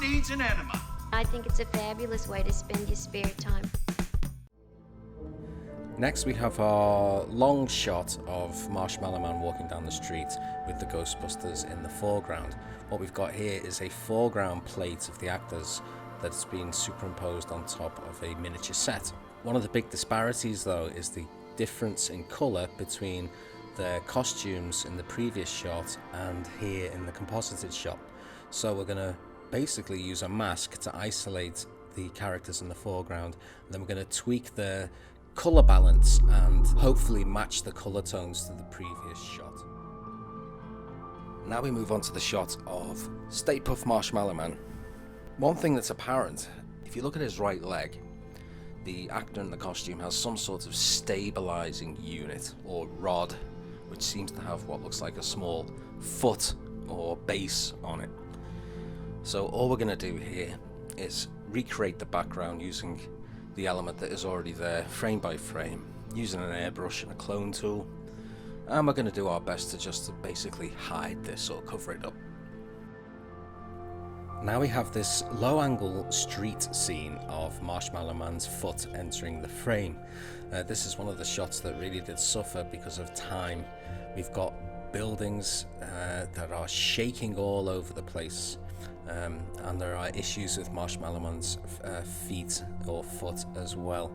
needs an enema. I think it's a fabulous way to spend your spare time. Next we have our long shot of Marshmallow Man walking down the street with the Ghostbusters in the foreground. What we've got here is a foreground plate of the actors that's been superimposed on top of a miniature set. One of the big disparities though is the difference in colour between the costumes in the previous shot and here in the composited shot. So we're going to basically use a mask to isolate the characters in the foreground, and then we're going to tweak the colour balance and hopefully match the colour tones to the previous shot. Now we move on to the shot of Stay Puft Marshmallow Man. One thing that's apparent, if you look at his right leg, the actor in the costume has some sort of stabilizing unit or rod, which seems to have what looks like a small foot or base on it. So all we're going to do here is recreate the background using the element that is already there, frame by frame, using an airbrush and a clone tool, and we're going to do our best to just basically hide this or cover it up. Now we have this low angle street scene of Marshmallow Man's foot entering the frame. This is one of the shots that really did suffer because of time. We've got buildings that are shaking all over the place, and there are issues with Marshmallow Man's feet or foot as well.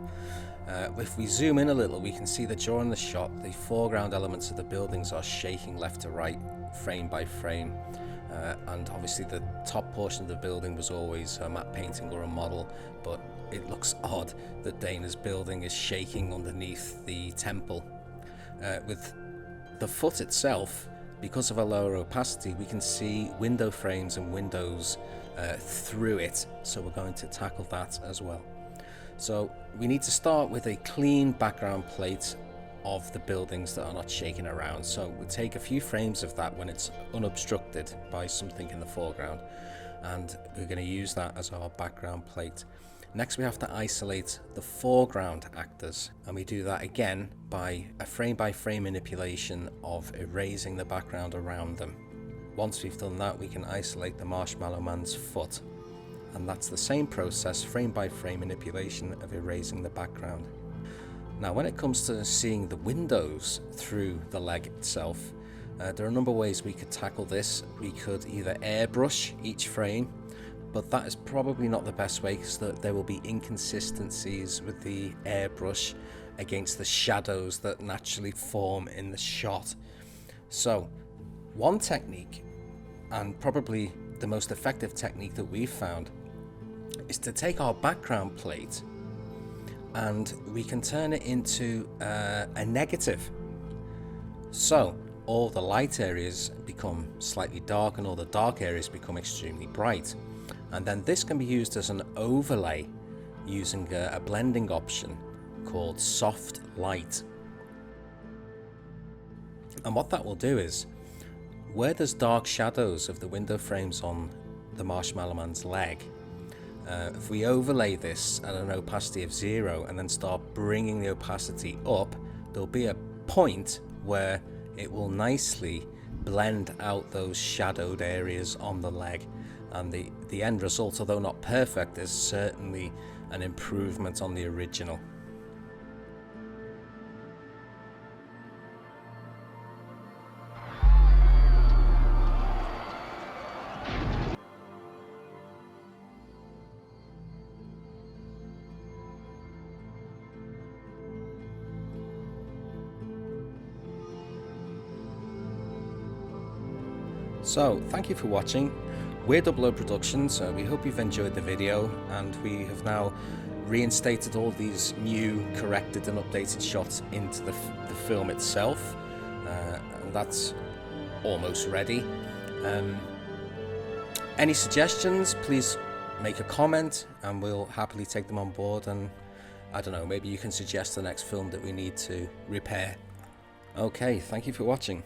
If we zoom in a little, we can see that during the shot the foreground elements of the buildings are shaking left to right, frame by frame. And obviously the top portion of the building was always a matte painting or a model, but it looks odd that Dana's building is shaking underneath the temple. With the foot itself, because of a lower opacity, we can see window frames and windows through it, so we're going to tackle that as well. So we need to start with a clean background plate of the buildings that are not shaking around. So we'll take a few frames of that when it's unobstructed by something in the foreground, and we're going to use that as our background plate. Next we have to isolate the foreground actors, and we do that again by a frame by frame manipulation of erasing the background around them. Once we've done that, we can isolate the Marshmallow Man's foot, and that's the same process, frame by frame manipulation of erasing the background. Now when it comes to seeing the windows through the leg itself, there are a number of ways we could tackle this. We could either airbrush each frame, but that is probably not the best way because there will be inconsistencies with the airbrush against the shadows that naturally form in the shot. So one technique, and probably the most effective technique that we've found, is to take our background plate and we can turn it into a negative. So all the light areas become slightly dark and all the dark areas become extremely bright. And then this can be used as an overlay using a blending option called soft light. And what that will do is, where there's dark shadows of the window frames on the Marshmallow Man's leg, if we overlay this at an opacity of 0 and then start bringing the opacity up, there'll be a point where it will nicely blend out those shadowed areas on the leg, and the end result, although not perfect, is certainly an improvement on the original. So, thank you for watching. We're Double O Productions. We hope you've enjoyed the video, and we have now reinstated all these new, corrected and updated shots into the film itself, and that's almost ready. Any suggestions, please make a comment and we'll happily take them on board, and I don't know, maybe you can suggest the next film that we need to repair. Okay, thank you for watching.